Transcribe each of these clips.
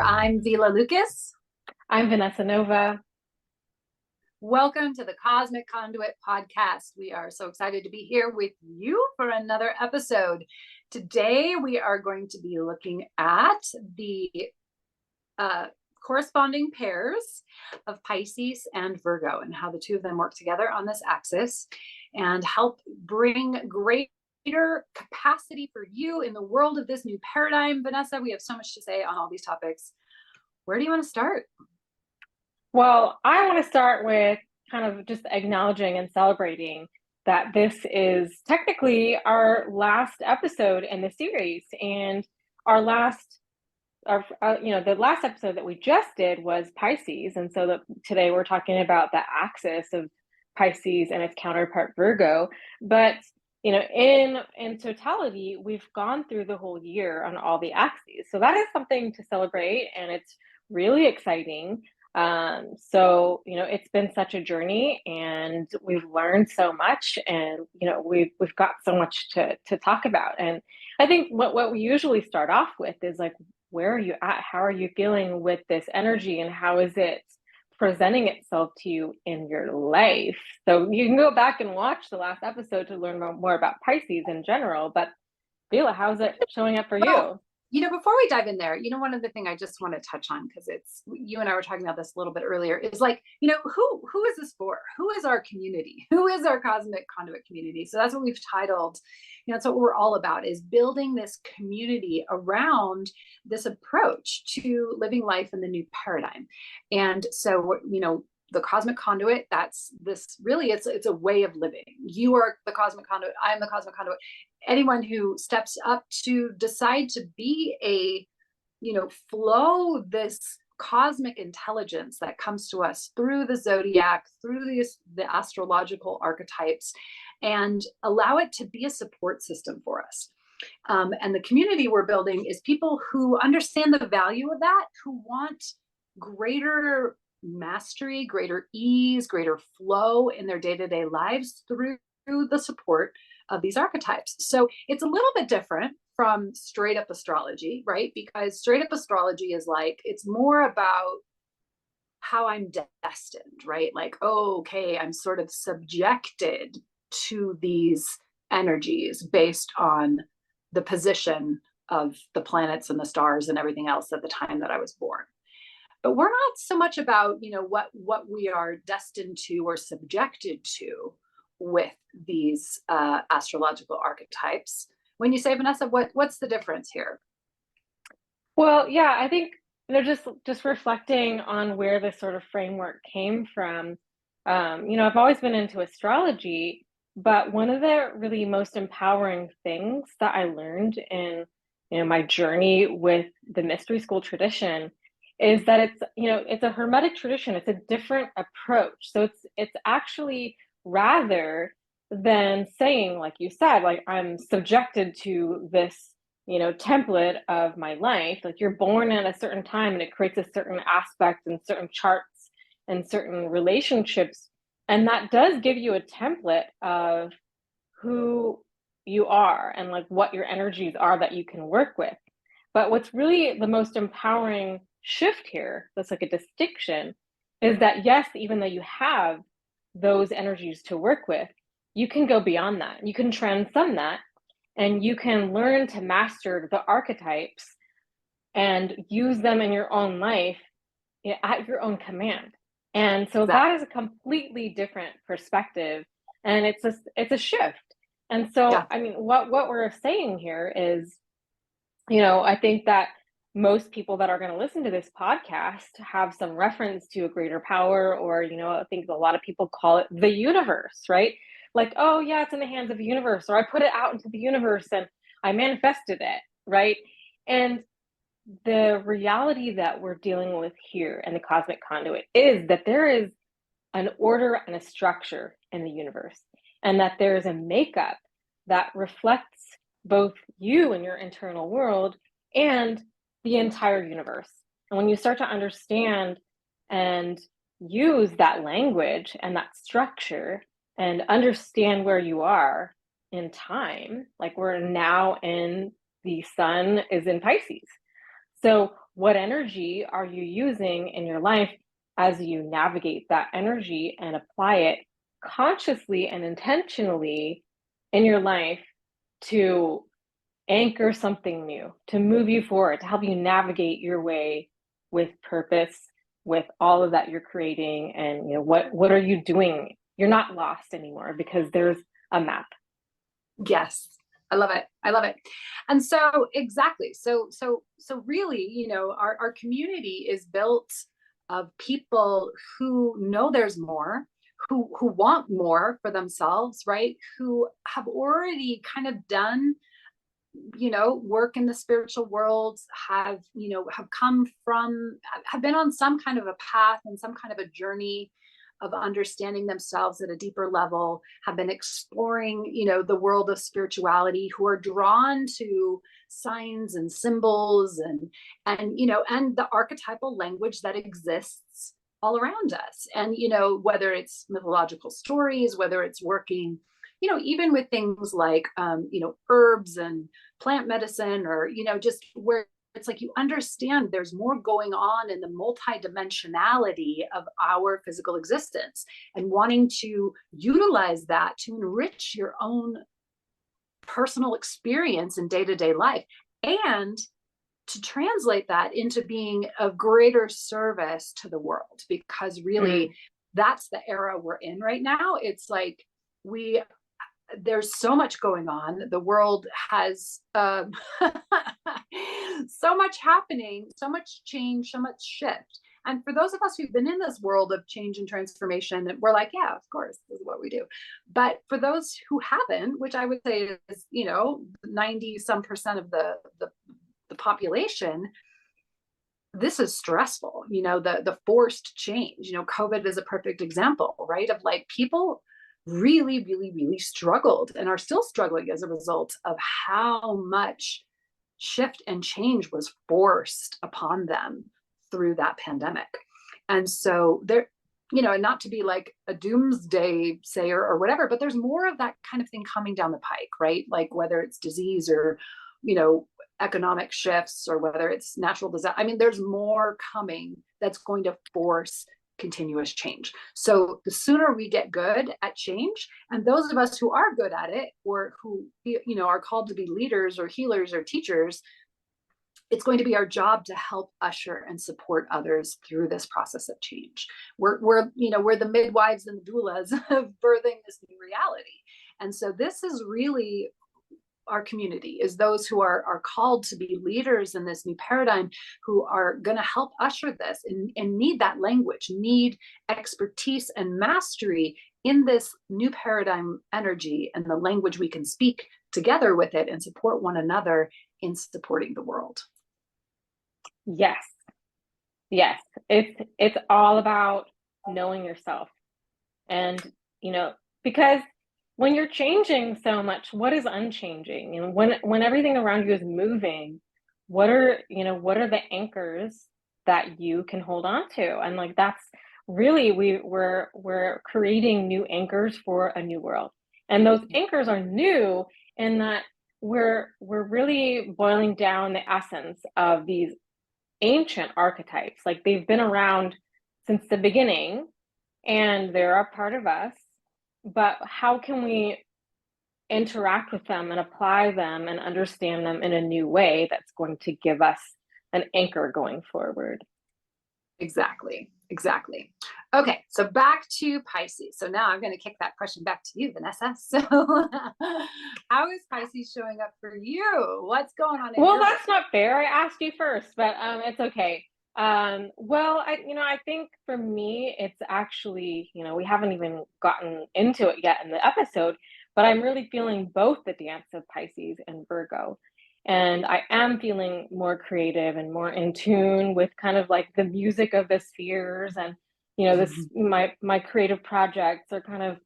I'm Vila Loukas. I'm Vanessa Nova. Welcome to the Cosmic Conduit podcast. We are so excited to be here with you for another episode. Today, we are going to be looking at the corresponding pairs of Pisces and Virgo and how the two of them work together on this axis and help bring greater capacity for you in the world of this new paradigm. Vanessa, we have so much to say on all these topics. Where do you want to start? Well, I want to start with kind of just acknowledging and celebrating that this is technically our last episode in the series, and the last episode that we just did was Pisces, and so today we're talking about the axis of Pisces and its counterpart Virgo. But in totality, we've gone through the whole year on all the axes, so that is something to celebrate, and it's really exciting. So it's been such a journey, and we've learned so much, and we've got so much to talk about. And I think what we usually start off with is like, where are you at? How are you feeling with this energy, and how is it presenting itself to you in your life? So you can go back and watch the last episode to learn more about Pisces in general. But Vila, how's it showing up for you? Before we dive in there, one of the things I just want to touch on, because you and I were talking about this a little bit earlier, is like, who is this for? Who is our community? Who is our Cosmic Conduit community? So that's what we've titled, that's what we're all about, is building this community around this approach to living life in the new paradigm. And so, the Cosmic Conduit, that's this really, it's a way of living. You are the Cosmic Conduit. I am the Cosmic Conduit. Anyone who steps up to decide to be flow this cosmic intelligence that comes to us through the zodiac, through the astrological archetypes, and allow it to be a support system for us. And the community we're building is people who understand the value of that, who want greater mastery, greater ease, greater flow in their day-to-day lives through the support of these archetypes. So it's a little bit different from straight up astrology, right? Because straight up astrology is like, it's more about how I'm destined, right? Like, oh, okay, I'm sort of subjected to these energies based on the position of the planets and the stars and everything else at the time that I was born. But we're not so much about, what we are destined to or subjected to with these astrological archetypes. When you say, Vanessa, what's the difference here? Well, yeah, I think just reflecting on where this sort of framework came from. I've always been into astrology, but one of the really most empowering things that I learned in my journey with the mystery school tradition is that it's a hermetic tradition. It's a different approach. So it's actually, rather than saying, like you said, like I'm subjected to this, template of my life, like you're born at a certain time and it creates a certain aspect and certain charts and certain relationships. And that does give you a template of who you are and like what your energies are that you can work with. But what's really the most empowering shift here, that's like a distinction, is that yes, even though you have those energies to work with, you can go beyond that. You can transcend that, and you can learn to master the archetypes and use them in your own life at your own command. And so that is a completely different perspective, and it's a shift. And so, yeah. I mean, what we're saying here is, I think that most people that are going to listen to this podcast have some reference to a greater power, or, I think a lot of people call it the universe, right? Like, oh yeah, it's in the hands of the universe, or I put it out into the universe and I manifested it, right? And the reality that we're dealing with here in the Cosmic Conduit is that there is an order and a structure in the universe, and that there is a makeup that reflects both you and your internal world and the entire universe. And when you start to understand and use that language and that structure and understand where you are in time, like we're now in, the sun is in Pisces. So what energy are you using in your life as you navigate that energy and apply it consciously and intentionally in your life to anchor something new, to move you forward, to help you navigate your way with purpose, with all of that you're creating. And what are you doing? You're not lost anymore because there's a map. Yes. I love it. I love it. And so exactly. So really, our community is built of people who know there's more, who want more for themselves, right? Who have already kind of done work in the spiritual world, have been on some kind of a path and some kind of a journey of understanding themselves at a deeper level, have been exploring the world of spirituality, who are drawn to signs and symbols and the archetypal language that exists all around us. And whether it's mythological stories, whether it's working even with things like herbs and plant medicine, or just where it's like you understand there's more going on in the multidimensionality of our physical existence, and wanting to utilize that to enrich your own personal experience in day-to-day life, and to translate that into being of greater service to the world. Because really that's the era we're in right now. It's like there's so much going on. The world has so much happening, so much change, so much shift. And for those of us who've been in this world of change and transformation, we're like, yeah, of course, this is what we do. But for those who haven't, which I would say is, 90 some percent of the population, this is stressful. The forced change. COVID is a perfect example, right? Of like people really, really, really struggled and are still struggling as a result of how much shift and change was forced upon them through that pandemic. And so there, and not to be like a doomsday sayer or whatever, but there's more of that kind of thing coming down the pike, right? Like whether it's disease or, economic shifts, or whether it's natural disaster. I mean, there's more coming that's going to force continuous change. So the sooner we get good at change, and those of us who are good at it, or who are called to be leaders or healers or teachers, it's going to be our job to help usher and support others through this process of change. We're the midwives and the doulas of birthing this new reality. And so this is really our community, is those who are called to be leaders in this new paradigm, who are going to help usher this and need that language, need expertise and mastery in this new paradigm energy, and the language we can speak together with it and support one another in supporting the world. Yes. It's all about knowing yourself. And, because when you're changing so much, what is unchanging? When everything around you is moving, what are the anchors that you can hold on to? And like, that's really, we're creating new anchors for a new world. And those anchors are new in that we're really boiling down the essence of these ancient archetypes. Like, they've been around since the beginning and they're a part of us. But how can we interact with them and apply them and understand them in a new way that's going to give us an anchor going forward? Exactly. Okay, so back to Pisces. So now I'm going to kick that question back to you, Vanessa. So how is Pisces showing up for you? What's going on? Well, that's not fair. I asked you first, but it's okay. Well, I think for me, it's actually, we haven't even gotten into it yet in the episode, but I'm really feeling both the dance of Pisces and Virgo. And I am feeling more creative and more in tune with kind of like the music of the spheres. And, this, my creative projects are kind of,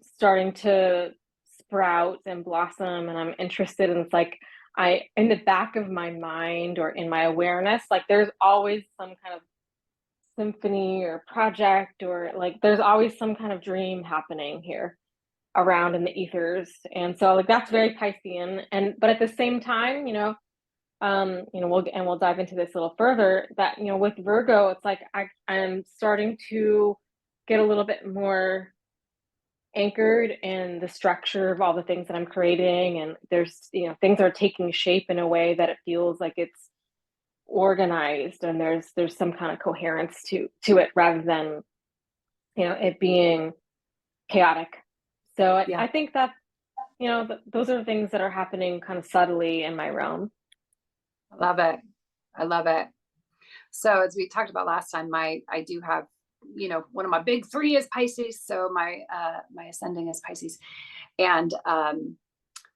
starting to sprout and blossom. And I'm interested in, it's like, in the back of my mind or in my awareness, like there's always some kind of symphony or project, or like there's always some kind of dream happening here around in the ethers. And so like that's very Piscean. But at the same time, we'll dive into this a little further, that, with Virgo, it's like I'm starting to get a little bit more anchored in the structure of all the things that I'm creating. And there's, things are taking shape in a way that it feels like it's organized, and there's some kind of coherence to it, rather than, it being chaotic. So I think that, those are the things that are happening kind of subtly in my realm. I love it. I love it. So as we talked about last time, I do have, one of my big three is Pisces. So my ascending is Pisces. And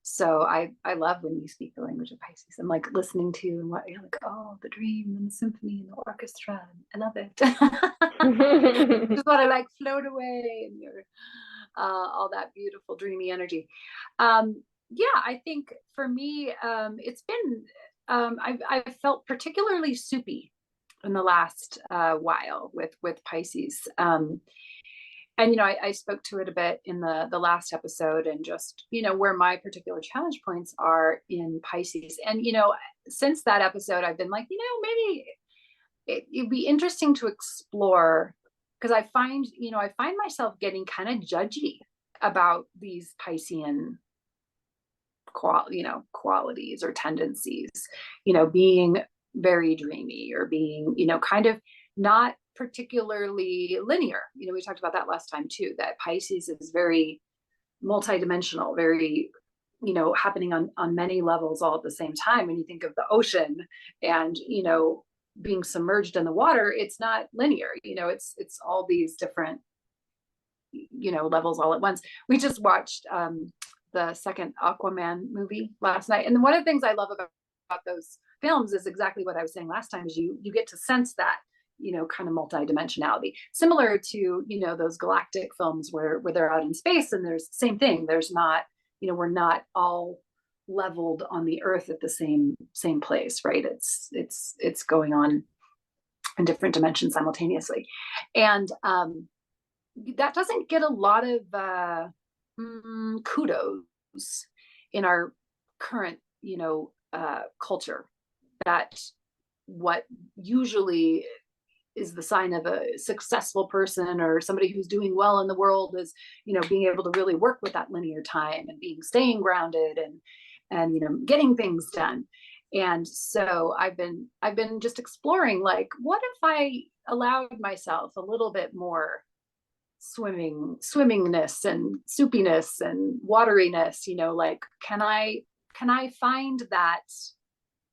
so I love when you speak the language of Pisces. I'm like listening to, and what you're like, oh, the dream and the symphony and the orchestra. I love it. Just want to like float away and your all that beautiful dreamy energy. Yeah, I think for me, it's been I've felt particularly soupy in the last while with Pisces. And I spoke to it a bit in the last episode, and just where my particular challenge points are in Pisces. And since that episode, I've been like, maybe it'd be interesting to explore, because I find myself getting kind of judgy about these Piscean qualities or tendencies, being very dreamy, or being, kind of not particularly linear. We talked about that last time too, that Pisces is very multidimensional, very, happening on many levels all at the same time. When you think of the ocean and, being submerged in the water, it's not linear, it's all these different, levels all at once. We just watched the second Aquaman movie last night. And one of the things I love about those films is exactly what I was saying last time, is you get to sense that, kind of multidimensionality, similar to, those galactic films where they're out in space, and there's the same thing. There's not, we're not all leveled on the earth at the same place, right? It's going on in different dimensions simultaneously. And that doesn't get a lot of kudos in our current, culture. That what usually is the sign of a successful person, or somebody who's doing well in the world, is, being able to really work with that linear time, and staying grounded, and getting things done. And so I've been just exploring, what if I allowed myself a little bit more swimmingness and soupiness and wateriness, can I find that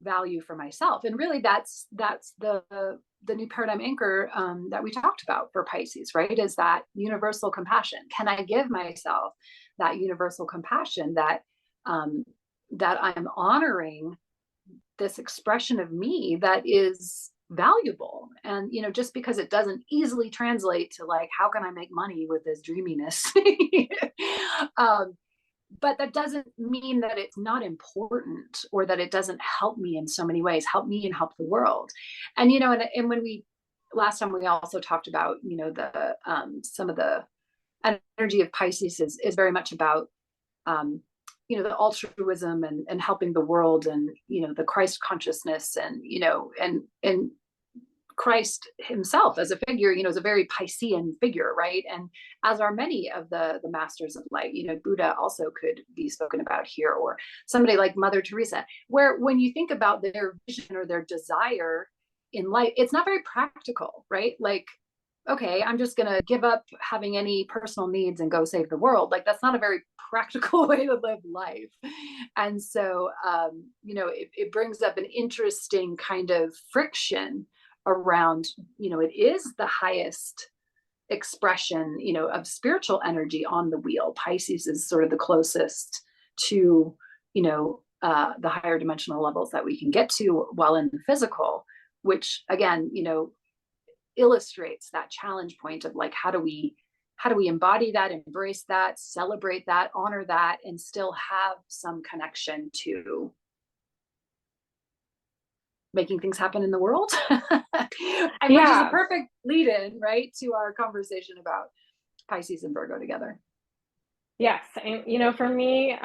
value for myself? And really that's the new paradigm anchor that we talked about for Pisces, right? Is that universal compassion. Can I give myself that universal compassion, that I'm honoring this expression of me that is valuable? And just because it doesn't easily translate to how can I make money with this dreaminess, but that doesn't mean that it's not important, or that it doesn't help me in so many ways, help me and help the world. And and when we last time, we also talked about the some of the energy of Pisces is very much about the altruism and helping the world, and the Christ consciousness, and Christ himself as a figure, is a very Piscean figure, right? And as are many of the masters of light. Buddha also could be spoken about here, or somebody like Mother Teresa, where when you think about their vision or their desire in life, it's not very practical, right? Okay, I'm just going to give up having any personal needs and go save the world. That's not a very practical way to live life. And so, it brings up an interesting kind of friction around, it is the highest expression, of spiritual energy on the wheel. Pisces is sort of the closest to, the higher dimensional levels that we can get to while in the physical, which again, illustrates that challenge point of how do we embody that, embrace that, celebrate that, honor that, and still have some connection to making things happen in the world. And which is a perfect lead in, right, to our conversation about Pisces and Virgo together. Yes. And for me,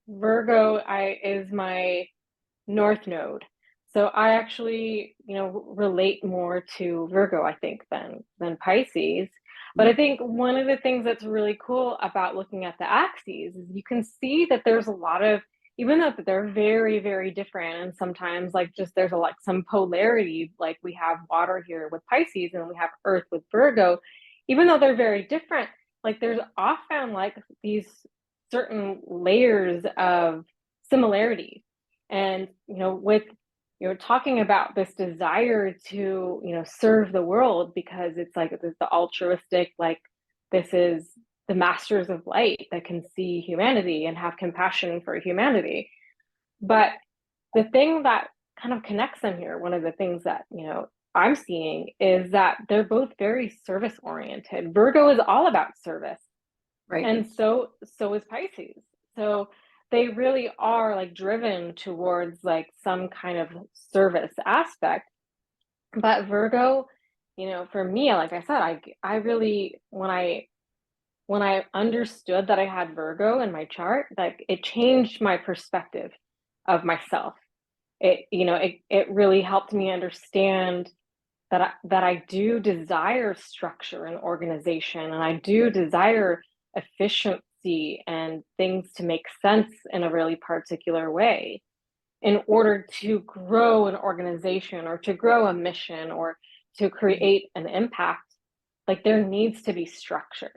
Virgo is my north node. So I actually, relate more to Virgo, I think, than Pisces. But I think one of the things that's really cool about looking at the axes is you can see that there's a lot of, even though that they're very, very different, and sometimes like just there's a like some polarity, like we have water here with Pisces and we have earth with Virgo, even though they're very different, like there's often like these certain layers of similarity. And with talking about this desire to serve the world, because it's like this the altruistic, like this is the masters of light that can see humanity and have compassion for humanity. But the thing that kind of connects them here, one of the things that I'm seeing, is that they're both very service oriented. Virgo is all about service, Right. and so is Pisces. So they really are like driven towards like some kind of service aspect. But Virgo, for me, like I said, I really, when I understood that I had Virgo in my chart, like it changed my perspective of myself. It really helped me understand that I do desire structure and organization, and I do desire efficiency and things to make sense in a really particular way in order to grow an organization or to grow a mission or to create an impact. Like there needs to be structure.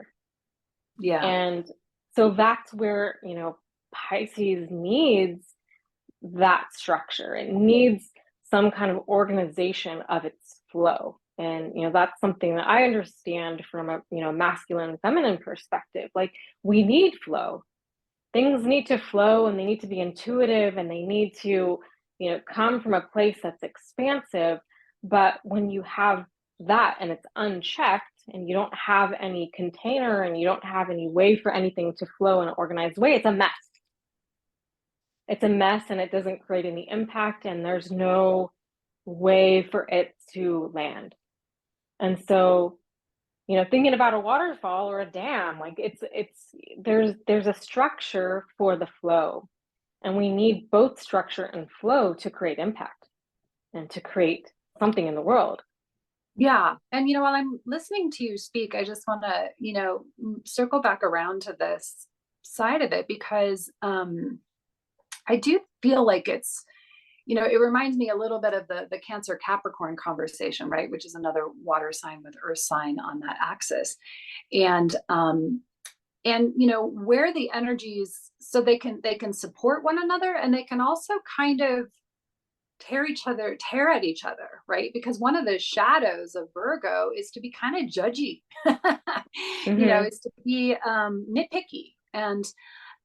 Yeah. And so that's where, Pisces needs that structure. It needs some kind of organization of its flow. And, that's something that I understand from a, masculine and feminine perspective. Like we need flow. Things need to flow and they need to be intuitive and they need to, come from a place that's expansive. But when you have that and it's unchecked and you don't have any container and you don't have any way for anything to flow in an organized way, it's a mess. It's a mess and it doesn't create any impact and there's no way for it to land. And so, thinking about a waterfall or a dam, like there's a structure for the flow, and we need both structure and flow to create impact and to create something in the world. Yeah. And, while I'm listening to you speak, I just want to, circle back around to this side of it, because I do feel like it's, it reminds me a little bit of the Cancer Capricorn conversation, right? Which is another water sign with earth sign on that axis. And where the energies, so they can support one another, and they can also kind of tear at each other, right? Because one of the shadows of Virgo is to be kind of judgy, is to be nitpicky.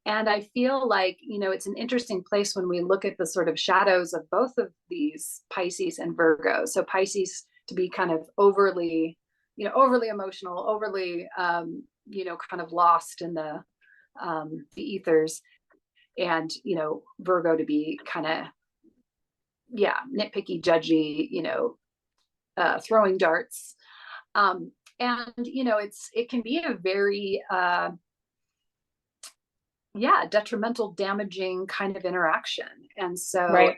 And I feel like, it's an interesting place when we look at the sort of shadows of both of these, Pisces and Virgo. So Pisces to be kind of overly emotional, overly, kind of lost in the ethers, and, Virgo to be kind of, nitpicky, judgy, throwing darts. And, it can be a very, detrimental, damaging kind of interaction. And so, right.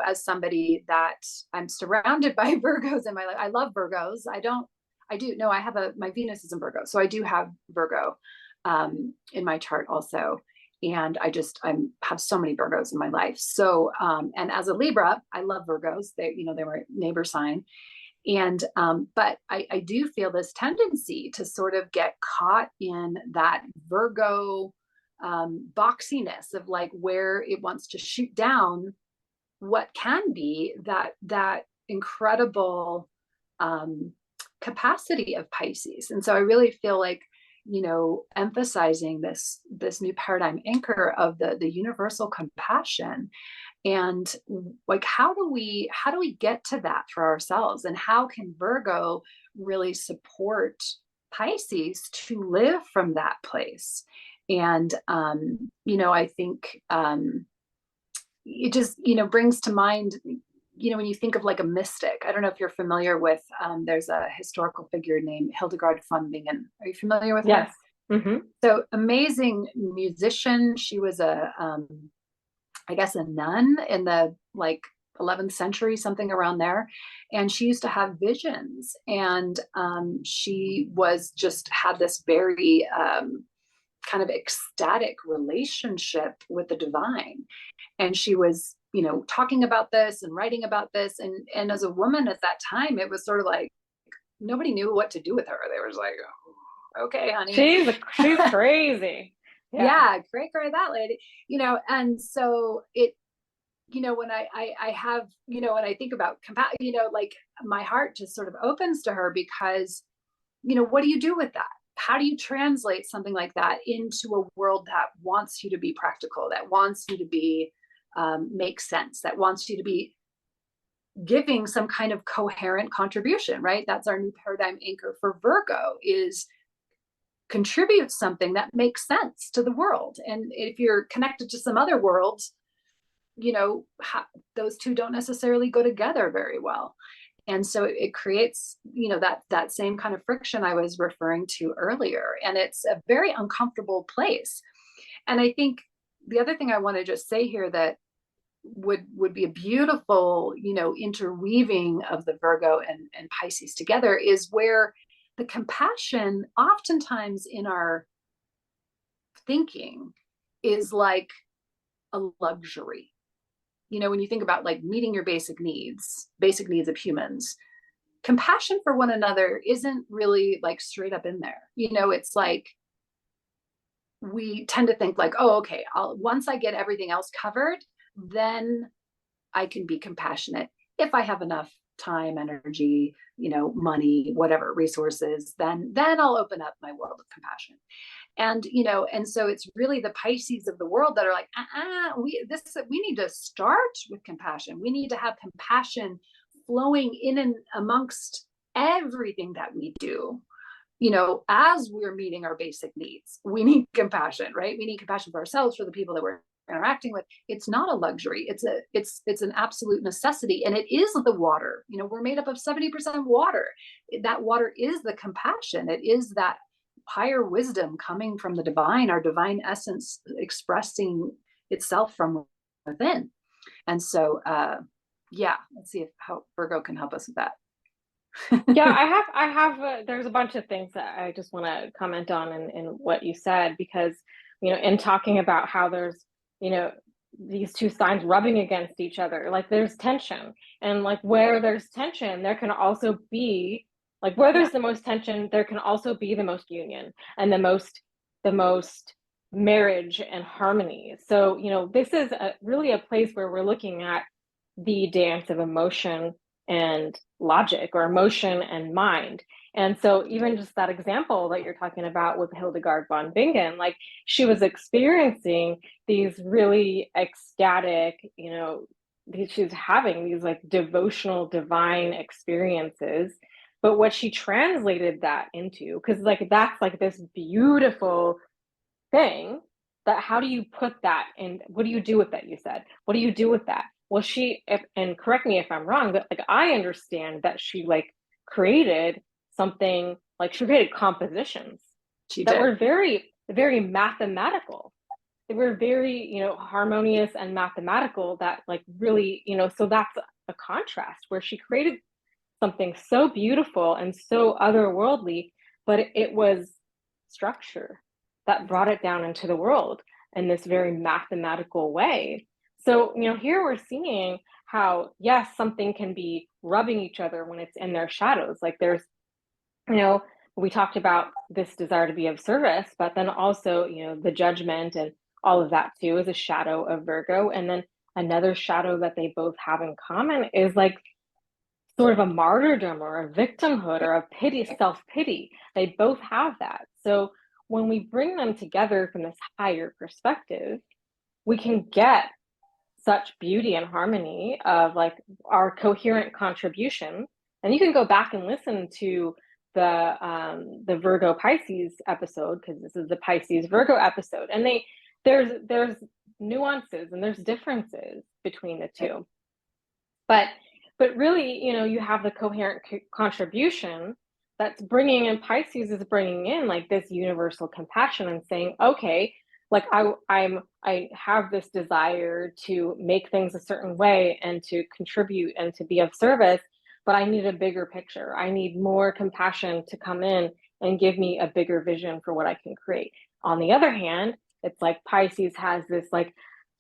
As somebody that I'm surrounded by Virgos in my life, I love Virgos. I have my Venus is in Virgo. So I do have Virgo in my chart also. And I have so many Virgos in my life. So, and as a Libra, I love Virgos. They were neighbor sign. And, but I do feel this tendency to sort of get caught in that Virgo boxiness of like where it wants to shoot down what can be that incredible capacity of Pisces. And so I really feel like, emphasizing this new paradigm anchor of the universal compassion, and like how do we get to that for ourselves, and how can Virgo really support Pisces to live from that place? And I think it just brings to mind, when you think of like a mystic. I don't know if you're familiar with, there's a historical figure named Hildegard von Bingen. Are you familiar with Yes. her? Mm-hmm. So amazing musician. She was I guess a nun in the like 11th century, something around there. And she used to have visions, and she was just had this very kind of ecstatic relationship with the divine. And she was, you know, talking about this and writing about this. And as a woman at that time, it was sort of like nobody knew what to do with her. They was like, oh, okay, honey. She's crazy. Yeah, great, that lady. You know, and so it, you know, when I have, you know, when I think about you know, like my heart just sort of opens to her, because, you know, what do you do with that? How do you translate something like that into a world that wants you to be practical, that wants you to be make sense, that wants you to be giving some kind of coherent contribution, right? That's our new paradigm anchor for Virgo, is contribute something that makes sense to the world. And if you're connected to some other worlds, you know, those two don't necessarily go together very well. And so it creates, you know, that same kind of friction I was referring to earlier. And it's a very uncomfortable place. And I think the other thing I want to just say here that would be a beautiful, you know, interweaving of the Virgo and Pisces together is where the compassion oftentimes in our thinking is like a luxury. You know, when you think about like meeting your basic needs of humans, compassion for one another isn't really like straight up in there. You know, it's like we tend to think like, oh, okay, once I get everything else covered, then I can be compassionate. If I have enough time, energy, you know, money, whatever, resources, then I'll open up my world of compassion. And, you know, and so it's really the Pisces of the world that are like, we need to start with compassion. We need to have compassion flowing in and amongst everything that we do. You know, as we're meeting our basic needs, we need compassion, right? We need compassion for ourselves, for the people that we're interacting with. It's not a luxury. It's an absolute necessity. And it is the water. You know, we're made up of 70% water. That water is the compassion. It is that higher wisdom coming from the divine, our divine essence expressing itself from within. And so, yeah, let's see how Virgo can help us with that. Yeah, I have there's a bunch of things that I just want to comment on in what you said, because, you know, in talking about how there's, you know, these two signs rubbing against each other, like there's tension, and like where there's tension, there can also be, like where there's the most tension, there can also be the most union and the most marriage and harmony. So, you know, this is really a place where we're looking at the dance of emotion and logic, or emotion and mind. And so even just that example that you're talking about with Hildegard von Bingen, like she was experiencing these really ecstatic, you know, she's having these like devotional divine experiences. But what she translated that into, because like that's like this beautiful thing, that how do you put that in, what do you do with that, you said, what do you do with that? Well, and correct me if I'm wrong, but like I understand that she like created something, like she created compositions that were very, very mathematical. They were very, you know, harmonious and mathematical, that like really, you know, so that's a contrast where she created something so beautiful and so otherworldly, but it was structure that brought it down into the world in this very mathematical way. So, you know, here we're seeing how, yes, something can be rubbing each other when it's in their shadows. Like there's, you know, we talked about this desire to be of service, but then also, you know, the judgment and all of that too is a shadow of Virgo. And then another shadow that they both have in common is like sort of a martyrdom or a victimhood or a pity, self-pity. They both have that. So when we bring them together from this higher perspective, we can get such beauty and harmony of like our coherent contribution. And you can go back and listen to the Virgo Pisces episode, because this is the Pisces Virgo episode, and there's nuances and there's differences between the two, but really, you know, you have the coherent contribution that's bringing in, Pisces is bringing in like this universal compassion and saying, okay, Like I have this desire to make things a certain way and to contribute and to be of service, but I need a bigger picture. I need more compassion to come in and give me a bigger vision for what I can create. On the other hand, it's like Pisces has this like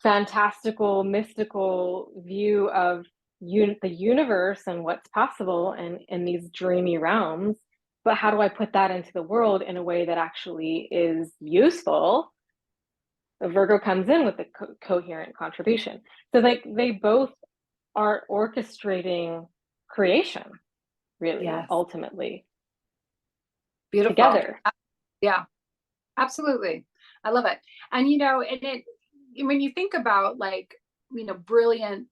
fantastical, mystical view of the universe and what's possible and in these dreamy realms. But how do I put that into the world in a way that actually is useful? Virgo comes in with the coherent contribution. So like they both are orchestrating creation, really, Yes. ultimately. Beautiful. Together. Yeah, absolutely. I love it. And, you know, and when you think about like, you know, brilliant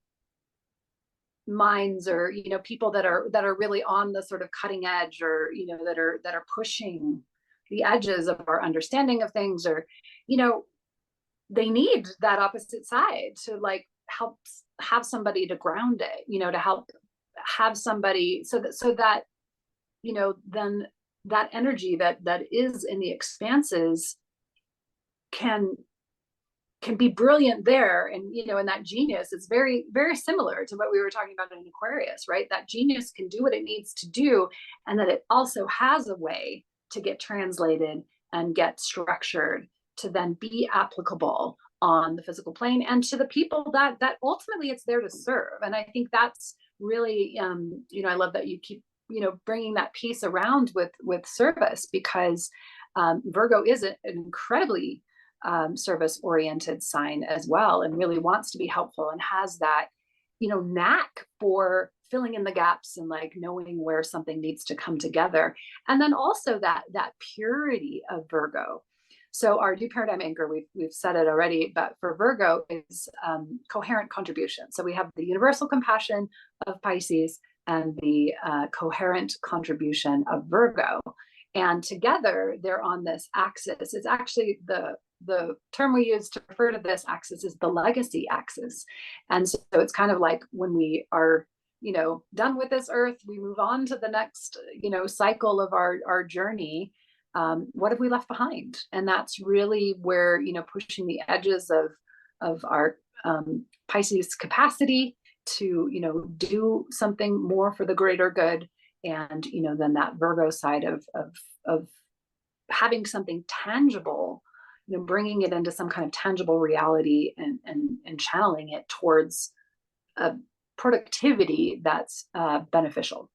minds, or, you know, people that are really on the sort of cutting edge, or, you know, that are pushing the edges of our understanding of things, or, you know, they need that opposite side to like help have somebody to ground it, you know, to help have somebody so that, you know, then that energy that is in the expanses can be brilliant there. And, you know, and that genius is very, very similar to what we were talking about in Aquarius, right? That genius can do what it needs to do, and that it also has a way to get translated and get structured to then be applicable on the physical plane and to the people that ultimately it's there to serve. And I think that's really, you know, I love that you keep, you know, bringing that piece around with service, because Virgo is an incredibly service oriented sign as well, and really wants to be helpful and has that, you know, knack for filling in the gaps and like knowing where something needs to come together. And then also that purity of Virgo. So our new paradigm anchor, we've said it already, but for Virgo is coherent contribution. So we have the universal compassion of Pisces and the coherent contribution of Virgo. And together they're on this axis. It's actually the term we use to refer to this axis is the legacy axis. And so it's kind of like when we are, you know, done with this earth, we move on to the next, you know, cycle of our journey. What have we left behind? And that's really where, you know, pushing the edges of our Pisces capacity to, you know, do something more for the greater good. And, you know, then that Virgo side of having something tangible, you know, bringing it into some kind of tangible reality and channeling it towards a productivity that's beneficial.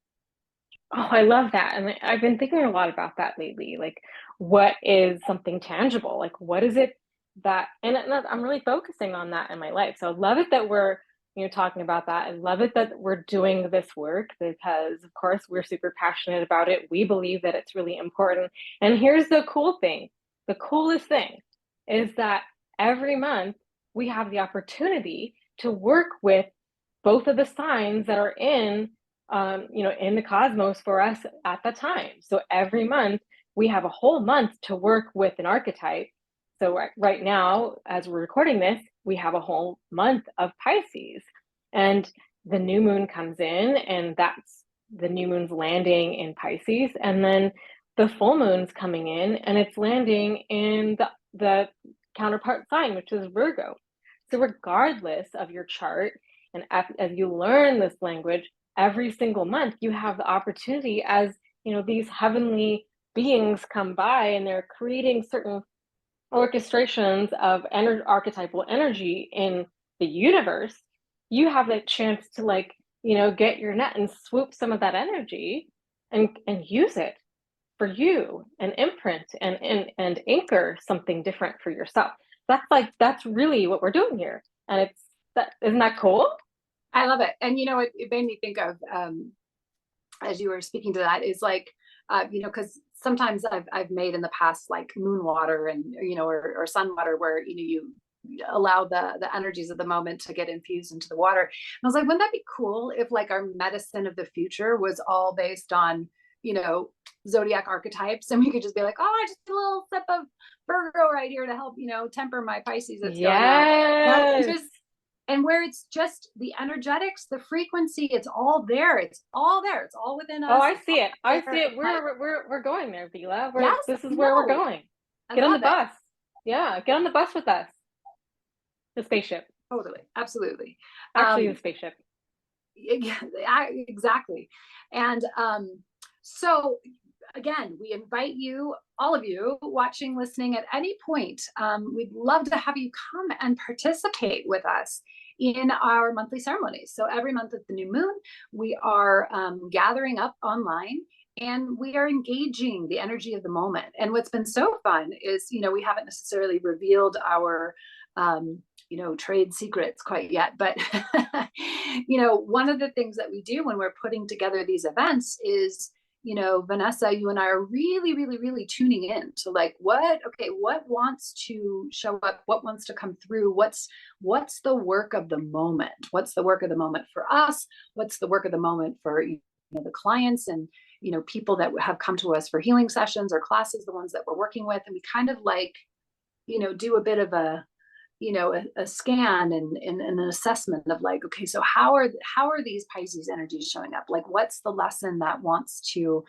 Oh, I love that. And I've been thinking a lot about that lately. Like, what is something tangible? Like, what is it that, and I'm really focusing on that in my life. So I love it that we're, you know, talking about that. I love it that we're doing this work because, of course, we're super passionate about it. We believe that it's really important. And here's the cool thing. The coolest thing is that every month we have the opportunity to work with both of the signs that are in you know, in the cosmos for us at the time. So every month we have a whole month to work with an archetype. So right now, as we're recording this, we have a whole month of Pisces, and the new moon comes in, and that's the new moon's landing in Pisces, and then the full moon's coming in, and it's landing in the counterpart sign, which is Virgo. So regardless of your chart, and as you learn this language, every single month you have the opportunity, as you know, these heavenly beings come by and they're creating certain orchestrations of archetypal energy in the universe. You have a chance to, like, you know, get your net and swoop some of that energy and use it for you and imprint and anchor something different for yourself. That's really what we're doing here. And it's that, isn't that cool? I love it. And, you know, it made me think of, as you were speaking to that, is like, you know, because sometimes I've made in the past like moon water and, you know, or sun water, where, you know, you allow the energies of the moment to get infused into the water. And I was like, wouldn't that be cool if like our medicine of the future was all based on, you know, zodiac archetypes, and we could just be like, oh, I just a little sip of Virgo right here to help, you know, temper my Pisces that's going on. Yes. Just, and where it's just the energetics, the frequency, it's all there. It's all there. It's all within us. Oh, I see it. I see it. We're going there, Vila. Yes, This is where we're going. Get on the bus. Yeah, get on the bus with us. The spaceship. Totally. Absolutely. Actually, the spaceship. Yeah, exactly. And so again, we invite you, all of you watching, listening at any point. We'd love to have you come and participate with us in our monthly ceremonies. So every month at the new moon, we are gathering up online and we are engaging the energy of the moment. And what's been so fun is, we haven't necessarily revealed our trade secrets quite yet, but one of the things that we do when we're putting together these events is, Vanessa, you and I are really, really, really tuning in to like, what wants to show up, what wants to come through, what's the work of the moment, what's the work of the moment for us, what's the work of the moment for the clients and people that have come to us for healing sessions or classes, the ones that we're working with, and we kind of like do a bit of a scan and an assessment of like, okay, so how are these Pisces energies showing up? Like, what's the lesson that wants to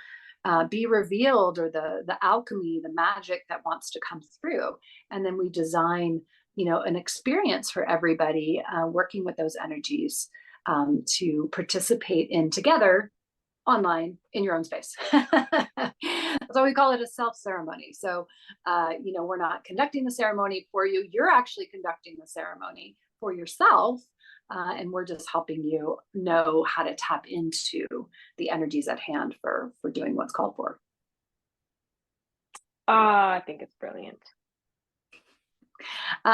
be revealed, or the alchemy, the magic that wants to come through? And then we design, an experience for everybody working with those energies to participate in together online in your own space. So we call it a self ceremony. So, we're not conducting the ceremony for you. You're actually conducting the ceremony for yourself. And we're just helping you know how to tap into the energies at hand for doing what's called for. I think it's brilliant.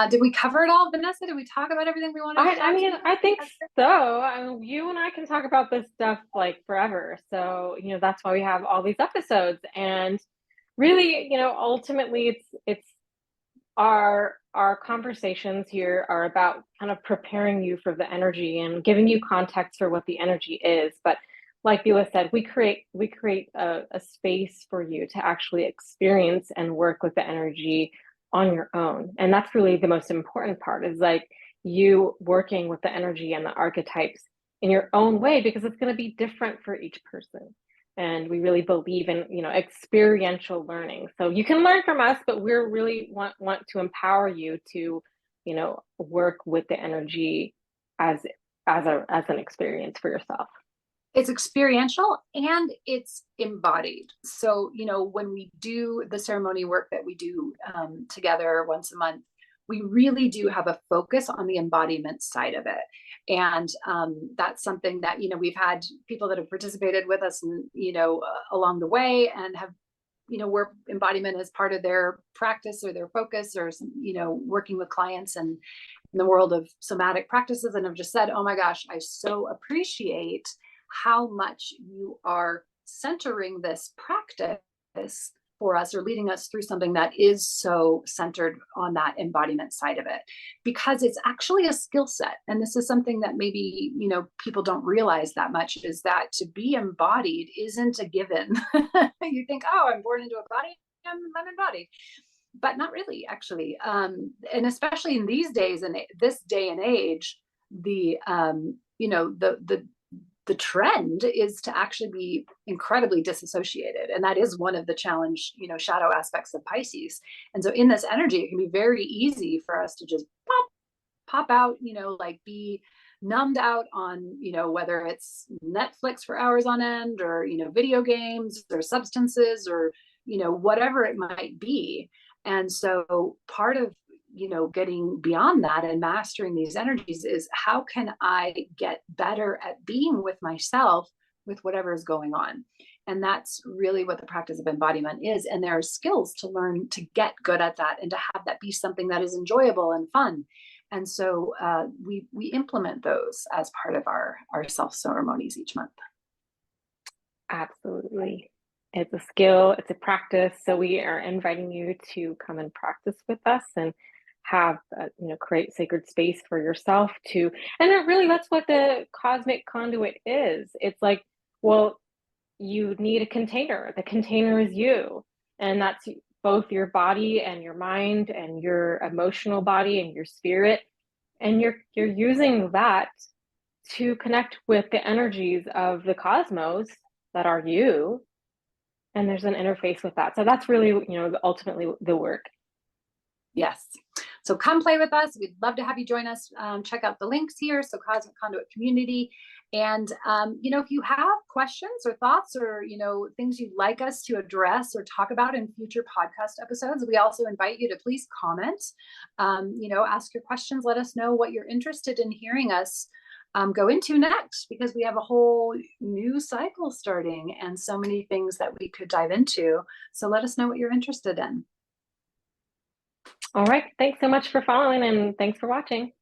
Did we cover it all, Vanessa? Did we talk about everything we wanted to? I mean, I think so. I mean, you and I can talk about this stuff like forever. So, that's why we have all these episodes. And really, ultimately it's our conversations here are about kind of preparing you for the energy and giving you context for what the energy is. But like Vila said, we create a space for you to actually experience and work with the energy on your own. And that's really the most important part, is like you working with the energy and the archetypes in your own way, because it's going to be different for each person. And we really believe in, experiential learning. So you can learn from us, but we're really want to empower you to, work with the energy as an experience for yourself. It's experiential and it's embodied. So, when we do the ceremony work that we do together once a month, we really do have a focus on the embodiment side of it. And that's something that, we've had people that have participated with us, and, along the way, and have, where embodiment is part of their practice or their focus, or, working with clients and in the world of somatic practices, and have just said, oh my gosh, I so appreciate how much you are centering this practice for us, or leading us through something that is so centered on that embodiment side of it, because it's actually a skill set. And this is something that maybe, people don't realize that much, is that to be embodied isn't a given. You think, oh, I'm born into a body, I'm embodied. But not really, actually. And especially in these days, and this day and age, the trend is to actually be incredibly disassociated. And that is one of the challenge, shadow aspects of Pisces. And so in this energy, it can be very easy for us to just pop out, like be numbed out on, whether it's Netflix for hours on end, or, video games, or substances, or, whatever it might be. And so part of, getting beyond that and mastering these energies is, how can I get better at being with myself with whatever is going on? And that's really what the practice of embodiment is. And there are skills to learn to get good at that, and to have that be something that is enjoyable and fun. And so we implement those as part of our self ceremonies each month. Absolutely. It's a skill, it's a practice. So we are inviting you to come and practice with us, and have create sacred space for yourself to. And it really, that's what the Cosmic Conduit is. It's like, well, you need a container. The container is you, and that's both your body and your mind and your emotional body and your spirit, and you're using that to connect with the energies of the cosmos that are you. And there's an interface with that. So that's really, ultimately the work. Yes. So come play with us. We'd love to have you join us. Check out the links here. So Cosmic Conduit Community. And, if you have questions or thoughts or, things you'd like us to address or talk about in future podcast episodes, we also invite you to please comment, ask your questions. Let us know what you're interested in hearing us go into next, because we have a whole new cycle starting and so many things that we could dive into. So let us know what you're interested in. All right. Thanks so much for following, and thanks for watching.